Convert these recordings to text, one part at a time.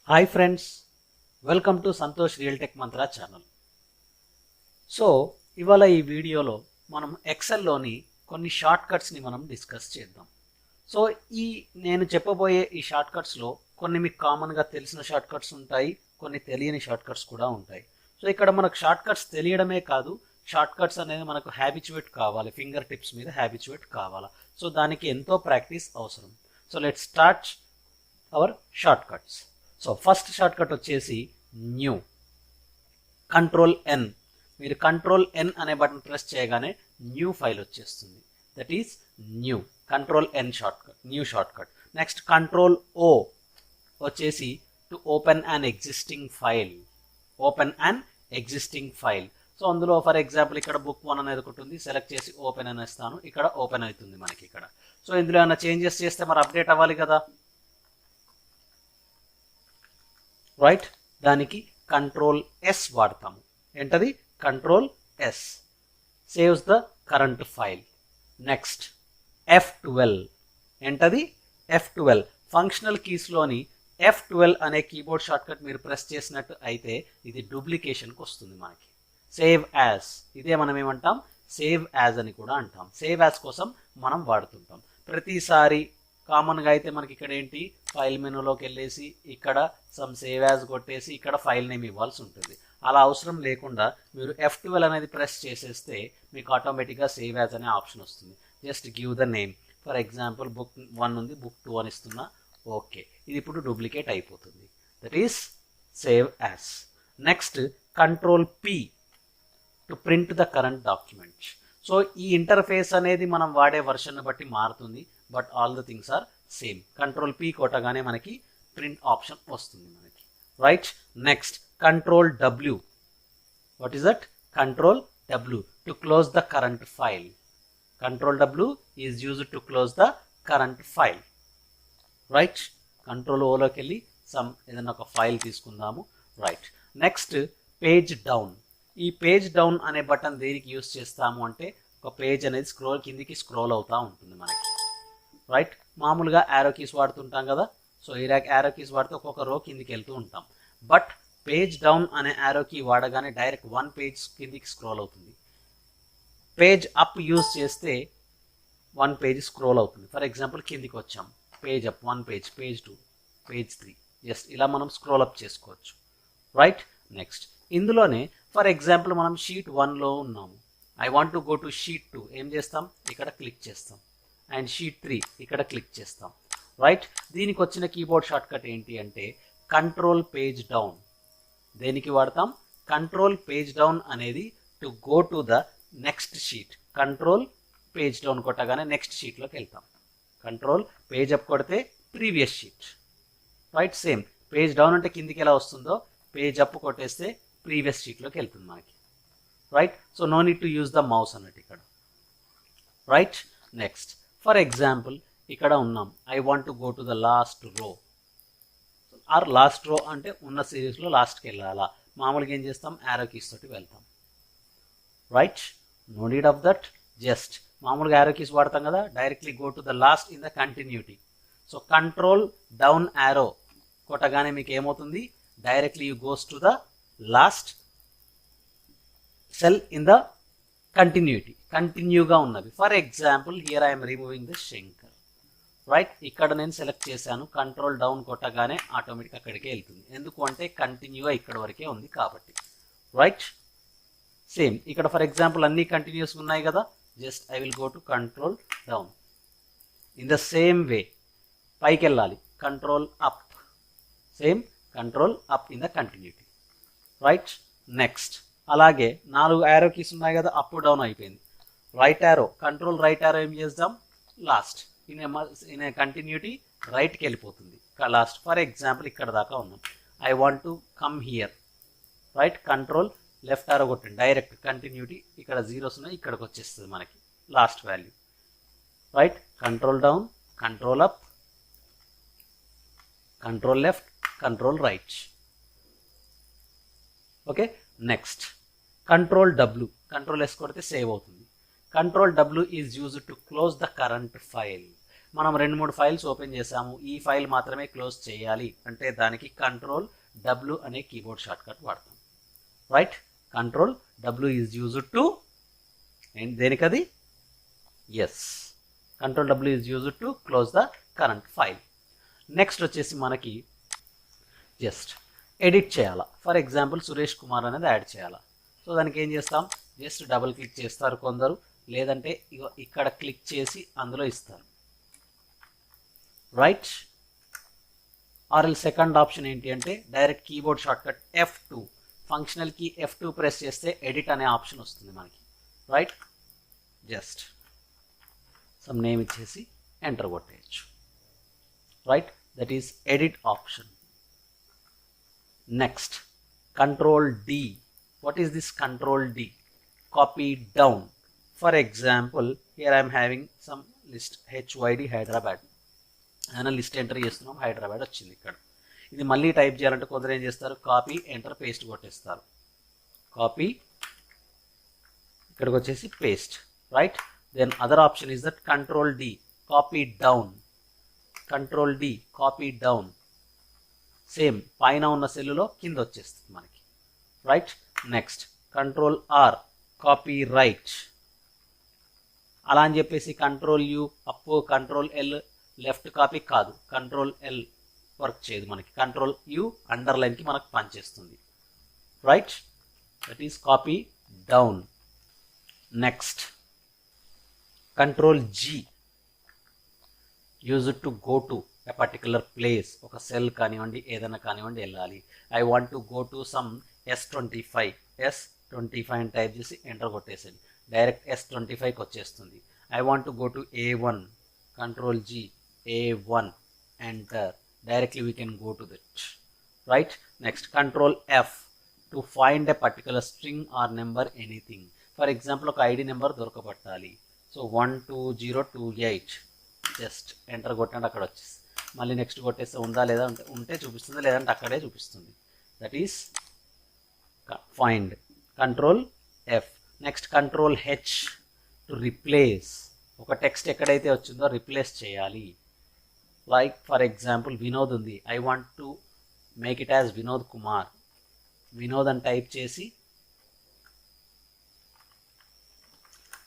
Hi friends, welcome to Santosh real tech Mantra channel. So ఇవాళ ఈ వీడియోలో మనం ఎక్సెల్లోని కొన్ని షార్ట్ కట్స్ని మనం డిస్కస్ చేద్దాం. సో నేను చెప్పబోయే ఈ షార్ట్ కట్స్లో కొన్ని మీకు కామన్గా తెలిసిన షార్ట్ కట్స్ ఉంటాయి, కొన్ని తెలియని షార్ట్ కట్స్ కూడా ఉంటాయి. సో ఇక్కడ మనకు షార్ట్ కట్స్ తెలియడమే కాదు, షార్ట్ కట్స్ అనేది మనకు హ్యాబిచువేట్ కావాలి, ఫింగర్ టిప్స్ మీద హ్యాబిచువేట్ కావాలా. సో దానికి ఎంతో ప్రాక్టీస్ అవసరం. So let's start our short cuts. So first short cut వచ్చేసి న్యూ. కంట్రోల్ N, మీరు కంట్రోల్ N అనే బటన్ ప్రెస్ చేయగానే న్యూ ఫైల్ వచ్చేస్తుంది. That is new. Control N short cut, new short cut. Next control O వచ్చేసి to open an existing file. Open an existing file. So అందులో for example ఇక్కడ book 1 అనేది ఒకటి ఉంది, select చేసి open అనేస్తాను, ఇక్కడ ఓపెన్ అవుతుంది మనకి ఇక్కడ. సో ఇందులో ఏమైనా చేంజెస్ చేస్తే మరి అప్డేట్ అవ్వాలి కదా, రైట్? దానికి కంట్రోల్ S వాడతాము. ఏంటది? Control S saves the current file. Next F12. ఏంటది? F12. ఫంక్షనల్ కీస్లోని F12 అనే కీబోర్డ్ షార్ట్కట్ మీరు ప్రెస్ చేసినట్టు అయితే ఇది డూప్లికేషన్కి వస్తుంది మనకి. సేవ్ యాజ్, ఇదే మనం ఏమంటాం? సేవ్ యాజ్ అని కూడా అంటాం. సేవ్ యాజ్ కోసం మనం వాడుతుంటాం ప్రతిసారి. కామన్గా అయితే మనకి ఇక్కడ ఏంటి, ఫైల్ మెనూలోకి వెళ్ళేసి ఇక్కడ సమ్ సేవ్ యాజ్ కొట్టేసి ఇక్కడ ఫైల్ నేమ్ ఇవ్వాల్సి ఉంటుంది. అలా అవసరం లేకుండా మీరు F12 అనేది ప్రెస్ చేసేస్తే మీకు ఆటోమేటిక్గా సేవ్ యాజ్ అనే ఆప్షన్ వస్తుంది. Just give the name. For example book 1 ఉంది, బుక్ 2 అని ఇస్తున్నా. ఓకే, ఇది ఇప్పుడు డూప్లికేట్ అయిపోతుంది. That is save as. Next control P to print the current document. So ఈ ఇంటర్ఫేస్ అనేది మనం వాడే వర్షన్ బట్టి మారుతుంది, but all the things are same. Control P కొట్టగానే మనకి ప్రింట్ ఆప్షన్ వస్తుంది మనకి, right? Next control W. What is that? Control W to close the current file. Control W is used to close the current file, right? కంట్రోల్-Oలోకి వెళ్ళి some ఏదైనా ఒక file తీసుకుందాము, right? Next page down. ఈ page down అనే button దేనికి use చేస్తాము అంటే ఒక పేజ్ అనేది కిందికి స్క్రోల్ అవుతూ ఉంటుంది మనకి, రైట్? మామూలుగా యారో కీస్ వాడుతుంటాం కదా. సో ఈ యారో కీస్ వాడితే ఒక్కొక్క రో కిందికి వెళ్తూ ఉంటాం. బట్ పేజ్ డౌన్ అనే యారో కీ వాడగానే డైరెక్ట్ 1 పేజ్ కిందికి స్క్రోల్ అవుతుంది. పేజ్ అప్ యూజ్ చేస్తే 1 పేజ్ స్క్రోల్ అవుతుంది. ఫర్ ఎగ్జాంపుల్ కిందికి వచ్చాం, page up 1 page, page 2, page 3, just ఇలా మనం స్క్రోల్ అప్ చేసుకోవచ్చు, రైట్? నెక్స్ట్ ఇందులోనే ఫర్ ఎగ్జాంపుల్ మనం షీట్ 1లో ఉన్నాము. I want to go to sheet 2. ఏం చేస్తాం? ఇక్కడ క్లిక్ చేస్తాం. అండ్ షీట్ 3 ఇక్కడ క్లిక్ చేస్తాం, రైట్? దీనికి వచ్చిన కీబోర్డ్ షార్ట్కట్ ఏంటి అంటే కంట్రోల్ పేజ్ డౌన్. దేనికి వాడతాం? కంట్రోల్ పేజ్ డౌన్ అనేది to go to the next sheet. Control page down కొట్టగానే నెక్స్ట్ షీట్లోకి వెళ్తాం. కంట్రోల్ పేజ్ అప్ కొడితే previous sheet, right? Same page down అంటే కిందికి ఎలా వస్తుందో పేజ్ అప్ కొట్టేస్తే ప్రీవియస్ షీట్లోకి వెళ్తుంది మనకి, right? So no need to use the mouse అన్నట్టు ఇక్కడ, రైట్? నెక్స్ట్ ఫర్ ఎగ్జాంపుల్ ఇక్కడ ఉన్నాం, I want to go to the last row. Or last row అంటే ఉన్న సిరీస్లో లాస్ట్కి వెళ్ళాలా. మామూలుగా ఏం చేస్తాం? యారో కీస్ తోటి వెళ్తాం, right? No need of that. Just మామూలుగా యారో కీస్ వాడతాం కదా, directly go to the last in the continuity. So control down arrow కొట్టగానే మీకు ఏమవుతుంది? Directly you goes to the last cell in the continuity. కంటిన్యూగా ఉన్నది. For example here I'm removing the Shankar, right? ఇక్కడ నేను select చేశాను, కంట్రోల్ డౌన్ కొట్టగానే automatic అక్కడికే వెళ్తుంది. ఎందుకు అంటే కంటిన్యూగా ఇక్కడ వరకే ఉంది కాబట్టి, రైట్? సేమ్ ఇక్కడ ఫర్ ఎగ్జాంపుల్ అన్ని కంటిన్యూస్ ఉన్నాయి కదా, just I will go to control down. In the same way పైకి వెళ్ళాలి, control up. Same control up in the continuity, right? Next అలాగే 4 యారో కీస్ ఉన్నాయి కదా, అప్ డౌన్ అయిపోయింది. Right arrow, control right arrow ఏం చేద్దాం? లాస్ట్ ఇన్ ఏ కంటిన్యూటీ రైట్కి వెళ్ళిపోతుంది లాస్ట్. ఫర్ ఎగ్జాంపుల్ ఇక్కడ దాకా ఉన్నాం, I want to come here, right? Control left arrow కొట్టండి, డైరెక్ట్ కంటిన్యూటీ ఇక్కడ జీరోస్ ఉన్నాయి, ఇక్కడికి వచ్చేస్తుంది మనకి last value, right? Control down, control up, control left, control right. Okay, next control W. Control S కొడితే సేవ్ అవుతుంది. Control W is used to close the current file. మనం 2-3 files open చేసాము, ఈ ఫైల్ మాత్రమే క్లోజ్ చేయాలి అంటే దానికి కంట్రోల్ W అనే కీబోర్డ్ షార్ట్ కట్ వాడతాం. Right, control W is used to దేనికది, yes, control W is used to close the current file. Next వచ్చేసి మనకి జస్ట్ ఎడిట్ చేయాలా. ఫర్ ఎగ్జాంపుల్ సురేష్ కుమార్ అనేది యాడ్ చేయాలా. సో దానికి ఏం చేస్తాం, జస్ట్ డబుల్ క్లిక్ చేస్తారు కొందరు, లేదంటే ఇక్కడ క్లిక్ చేసి అందులో ఇస్తారు. రైట్, ఆర్ఎల్ సెకండ్ ఆప్షన్ ఏంటి అంటే direct keyboard shortcut F2, functional key F2 press చేస్తే ఎడిట్ అనే ఆప్షన్ వస్తుంది మనకి. రైట్, జస్ట్ సమ్ నేమ్ ఇచ్చేసి ఎంటర్ కొట్టేయచ్చు. Right, that is edit option. Next control D. What is this control D? Copy down. For example, here I am having some list HYD Hyderabad. అయినా list enter చేస్తున్నాం, హైదరాబాద్ వచ్చింది ఇక్కడ. ఇది మళ్ళీ type చేయాలంటే కొందరు ఏం చేస్తారు, కాపీ ఎంటర్ పేస్ట్ కొట్టేస్తారు. కాపీ ఇక్కడికి వచ్చేసి paste. Right, then other option is that control D, copy down. Control D, copy down. Same పైన ఉన్న సెల్లులో కింద వచ్చేస్తుంది మనకి. Right, next control R, copy right. అలా అని చెప్పేసి control U up, control L left copy కాదు, కంట్రోల్ L వర్క్ చేయదు మనకి, కంట్రోల్ U అండర్లైన్కి మనకు పనిచేస్తుంది. Right, that is copy down. Next control G, use to go to a particular place. ఒక సెల్ కానివ్వండి, ఏదైనా కానివ్వండి వెళ్ళాలి. I want to go to some S25 అని టైప్ చేసి ఎంటర్ కొట్టేసేది, డైరెక్ట్ S25కి వచ్చేస్తుంది. I want to go to A1, control G, A1, enter, directly we can go to that. Right, next control F, to find a particular string or number anything. For example ఒక ID number దొరకబట్టాలి. So 12028, just enter కొట్టండి, అక్కడ వచ్చేసి మళ్ళీ next కొట్టేస్తే ఉందా లేదా ఉంటే చూపిస్తుంది, లేదంటే అక్కడే చూపిస్తుంది. That is find. Control F. Next control H, to replace. ఒక టెక్స్ట్ ఎక్కడైతే వచ్చిందో రిప్లేస్ చేయాలి. లైక్ ఫర్ ఎగ్జాంపుల్ వినోద్ ఉంది, I want to make it as Vinod Kumar. Vinod అని టైప్ చేసి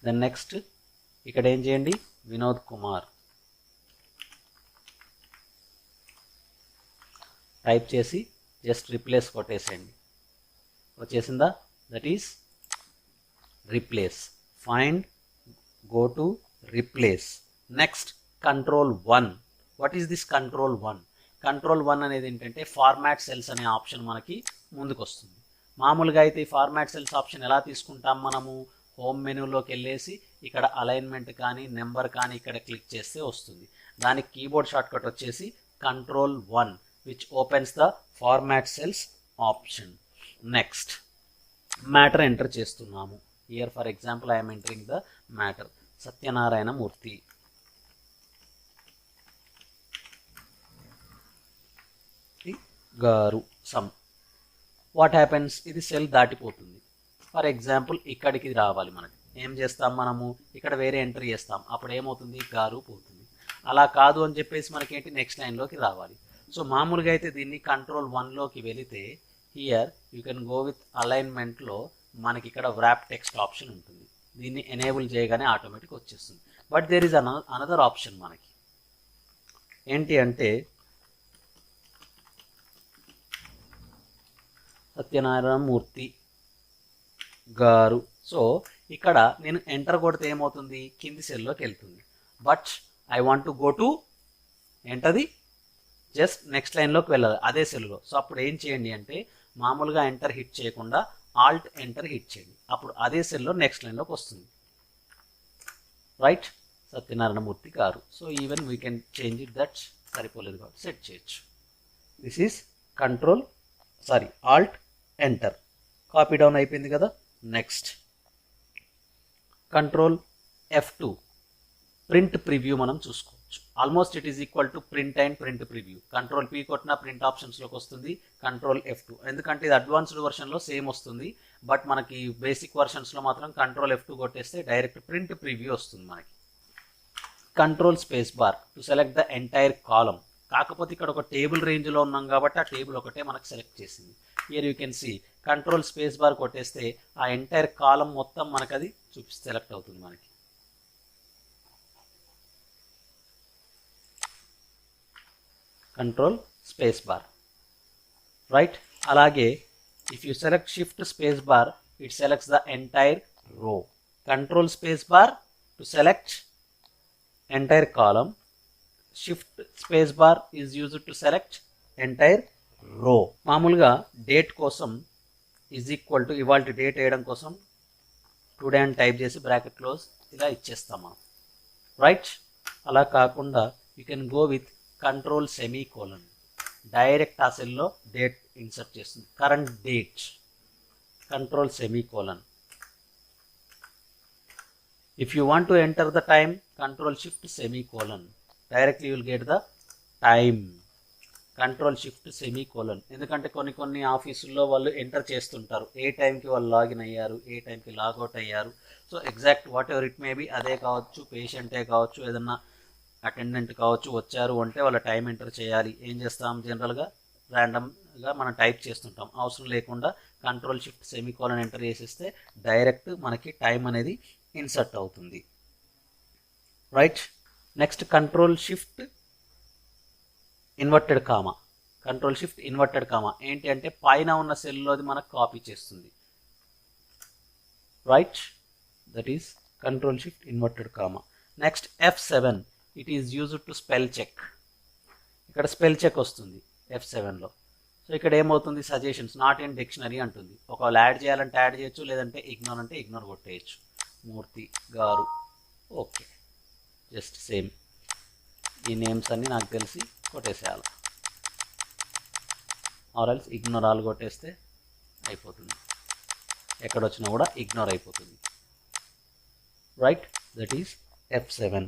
దెన్ నెక్స్ట్ ఇక్కడ ఏం చేయండి, వినోద్ కుమార్ టైప్ చేసి జస్ట్ రిప్లేస్ కొట్టేసేయండి, వచ్చేసిందా. That is replace. Find, go to, replace. Next control 1. What is this control 1? Control 1 అనేది ఏంటంటే ఫార్మాట్ సెల్స్ అనే ఆప్షన్ మనకి ముందుకు వస్తుంది. మామూలుగా అయితే ఈ ఫార్మాట్ సెల్స్ ఆప్షన్ ఎలా తీసుకుంటాం మనము, హోమ్ మెనూలోకి వెళ్ళేసి ఇక్కడ అలైన్మెంట్ కానీ నెంబర్ కానీ ఇక్కడ క్లిక్ చేస్తే వస్తుంది. దానికి కీబోర్డ్ షార్ట్కట్ వచ్చేసి control 1, which opens the format cells option. Next matter enter చేస్తున్నాము. Here for example I am entering the matter, Satyanarayana Murthy. Garu some. What happens, ఇది సెల్ దాటిపోతుంది. ఫర్ ఎగ్జాంపుల్ ఇక్కడికి రావాలి మనకి, ఏం చేస్తాం మనము, ఇక్కడ వేరే ఎంటర్ చేస్తాం, అప్పుడు ఏమవుతుంది, గారు పోతుంది. అలా కాదు అని చెప్పేసి మనకేంటి నెక్స్ట్ లైన్లోకి రావాలి. సో మామూలుగా అయితే దీన్ని కంట్రోల్ 1లోకి వెళితే here you can go with అలైన్మెంట్లో మనకి ఇక్కడ వ్రాప్ టెక్స్ట్ ఆప్షన్ ఉంటుంది. దీన్ని ఎనేబుల్ చేయగానే ఆటోమేటిక్ వచ్చేస్తుంది. But there is another option మనకి ఏంటి అంటే సత్యనారాయణ మూర్తి గారు. సో ఇక్కడ నేను ఎంటర్ కొడితే ఏమవుతుంది, కింది సెల్లోకి వెళ్తుంది. But I want to go to ఏంటది, జస్ట్ నెక్స్ట్ లైన్లోకి వెళ్ళాలి అదే సెల్లో. సో అప్పుడు ఏం చేయండి అంటే మామూలుగా ఎంటర్ హిట్ చేయకుండా ఆల్ట్ ఎంటర్ హిట్ చేయండి, అప్పుడు అదే సెల్లో నెక్స్ట్ లైన్లోకి వస్తుంది. రైట్, సత్యనారాయణ మూర్తి గారు. So even we can change it, that సరిపోలేదు కాబట్టి సెట్ చేయొచ్చు. This is control Alt enter. Copy down అయిపోయింది కదా. Next control F2, print preview మనం చూసుకోవచ్చు. Almost it is equal to print and print preview. Control P కొట్టిన print ఆప్షన్స్లోకి వస్తుంది. Control F2 ఎందుకంటే ఇది అడ్వాన్స్డ్ వర్షన్లో సేమ్ వస్తుంది, బట్ మనకి బేసిక్ వర్షన్స్లో మాత్రం కంట్రోల్ F2 కొట్టేస్తే డైరెక్ట్ ప్రింట్ ప్రివ్యూ వస్తుంది మనకి. Control space bar to select the entire column. కాకపోతే ఇక్కడ ఒక టేబుల్ రేంజ్లో ఉన్నాం కాబట్టి ఆ టేబుల్ ఒకటే మనకు సెలెక్ట్ చేసింది. Here you can see control space bar కొట్టేస్తే ఆ ఎంటైర్ కాలమ్ మొత్తం మనకు అది సెలెక్ట్ అవుతుంది మనకి. Control space bar, right. అలాగే if you select shift space bar it selects the entire row. Control space bar to select entire column, shift space bar is used to select entire row. మామూలుగా date కోసం is equal to ఇవాళ date వేయడం కోసం today అని type చేసి bracket close ఇలా ఇచ్చేస్తాం మనం, రైట్. అలా కాకుండా you can go with control semi colon, direct ఆ సెల్లో డేట్ ఇన్సర్ట్ చేస్తుంది. Current date, control semi colon. If you want to enter the time, control shift semi colon, directly you will get the time. Control shift semi colon. ఎందుకంటే కొన్ని ఆఫీసుల్లో వాళ్ళు enter చేస్తుంటారు ఏ టైంకి వాళ్ళు లాగిన్ అయ్యారు, ఏ టైంకి లాగౌట్ అయ్యారు. So exact what ever it may be, అదే కావచ్చు, పేషెంటే కావచ్చు, ఏదన్నా అటెండెంట్ కావచ్చు, వచ్చారు అంటే వాళ్ళ టైం ఎంటర్ చేయాలి. ఏం చేస్తాం, జనరల్గా ర్యాండమ్గా మనం టైప్ చేస్తుంటాం. అవసరం లేకుండా control shift semicolon enter చేసేస్తే డైరెక్ట్ మనకి టైం అనేది ఇన్సర్ట్ అవుతుంది, right. Next control shift inverted comma. Control shift inverted comma ఏంటి అంటే పైన ఉన్న సెల్లోది మనకు కాపీ చేస్తుంది, right. That is control shift inverted comma. Next F7 it is used to spell check. ఇక్కడ స్పెల్ చెక్ వస్తుంది F7లో. సో ఇక్కడ ఏమవుతుంది, సజెషన్స్ నాట్ ఇన్ డిక్షనరీ అంటుంది. ఒకవేళ యాడ్ చేయాలంటే యాడ్ చేయొచ్చు, లేదంటే ఇగ్నోర్ అంటే ఇగ్నోర్ కొట్టేయచ్చు. మూర్తి గారు, ఓకే, జస్ట్ సేమ్ ఈ నేమ్స్ అన్నీ నాకు తెలిసి కొట్టేసేయాలి, ఆర్ఎల్స్ ఇగ్నోర్ ఆల్ కొట్టేస్తే అయిపోతుంది. ఎక్కడొచ్చినా కూడా ఇగ్నోర్ అయిపోతుంది, right. That is F7.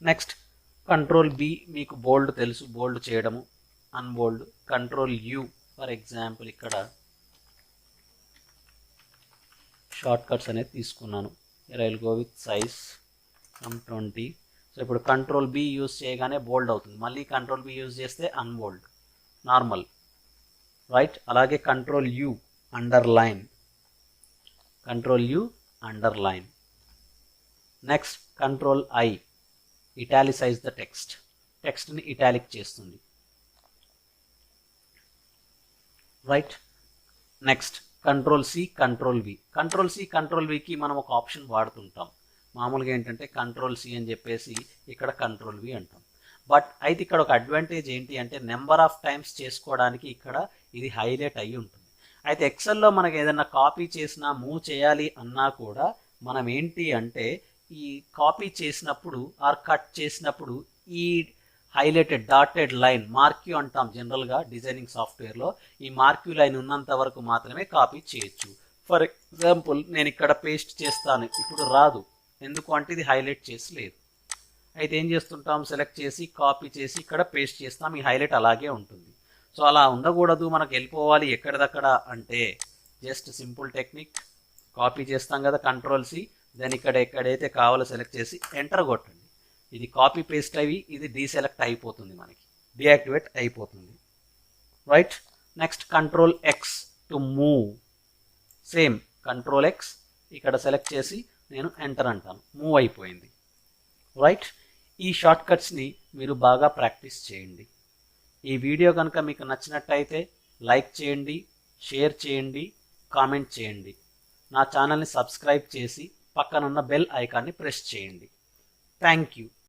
Next control B, మీకు బోల్డ్ తెలుసు, బోల్డ్ చేయడము, unbold. Control U, for example ఇక్కడ షార్ట్ కట్స్ అనేది తీసుకున్నాను. I will go with size from 20. So ఇప్పుడు కంట్రోల్ బి యూజ్ చేయగానే బోల్డ్ అవుతుంది, మళ్ళీ కంట్రోల్ బి యూజ్ చేస్తే అన్బోల్డ్, నార్మల్, రైట్. అలాగే control U underline, control U underline. Next control I italicize the text, టెక్స్ట్ని italic చేస్తుంది, right. Next control C control V. Control C control Vicky మనం ఒక option వాడుతుంటాం. మామూలుగా ఏంటంటే కంట్రోల్ సి అని చెప్పేసి ఇక్కడ కంట్రోల్ వి అంటాం. బట్ అయితే ఇక్కడ ఒక అడ్వాంటేజ్ ఏంటి అంటే నెంబర్ ఆఫ్ టైమ్స్ చేసుకోవడానికి ఇక్కడ ఇది హైలైట్ అయ్యి ఉంటుంది. అయితే ఎక్సెల్లో మనకి ఏదైనా కాపీ చేసినా మూవ్ చేయాలి అన్నా కూడా మనం ఏంటి అంటే ఈ కాపీ చేసినప్పుడు ఆర్ కట్ చేసినప్పుడు ఈ హైలైటెడ్ డాటెడ్ లైన్ మార్క్యూ అంటాం జనరల్గా డిజైనింగ్ సాఫ్ట్వేర్లో. ఈ మార్క్యూ లైన్ ఉన్నంత వరకు మాత్రమే కాపీ చేయొచ్చు. ఫర్ ఎగ్జాంపుల్ నేను ఇక్కడ పేస్ట్ చేస్తాను, ఇప్పుడు రాదు, ఎందుకు అంటే ఇది హైలైట్ చేసి లేదు. అయితే ఏం చేస్తుంటాం, సెలెక్ట్ చేసి కాపీ చేసి ఇక్కడ పేస్ట్ చేస్తాం, ఈ హైలైట్ అలాగే ఉంటుంది. సో అలా ఉండకూడదు, మనకు వెళ్ళిపోవాలి ఎక్కడిదక్కడ అంటే జస్ట్ సింపుల్ టెక్నిక్, కాపీ చేస్తాం కదా కంట్రోల్ సి, దెన్ ఇక్కడ ఎక్కడైతే కావాలో సెలెక్ట్ చేసి ఎంటర్ కొట్టండి. ఇది కాపీ పేస్ట్ అవి ఇది డీసెలెక్ట్ అయిపోతుంది, మనకి డియాక్టివేట్ అయిపోతుంది, right. Next control X to move, same control X ఇక్కడ సెలెక్ట్ చేసి నేను ఎంటర్ అంటాను, మూవ్ అయిపోయింది, రైట్. ఈ షార్ట్ కట్స్ని మీరు బాగా ప్రాక్టీస్ చేయండి. ఈ వీడియో కనుక మీకు నచ్చినట్టయితే లైక్ చేయండి, షేర్ చేయండి, కామెంట్ చేయండి. నా ఛానల్ని సబ్స్క్రైబ్ చేసి పక్కనున్న బెల్ ఐకాన్ని ప్రెస్ చేయండి. Thank you.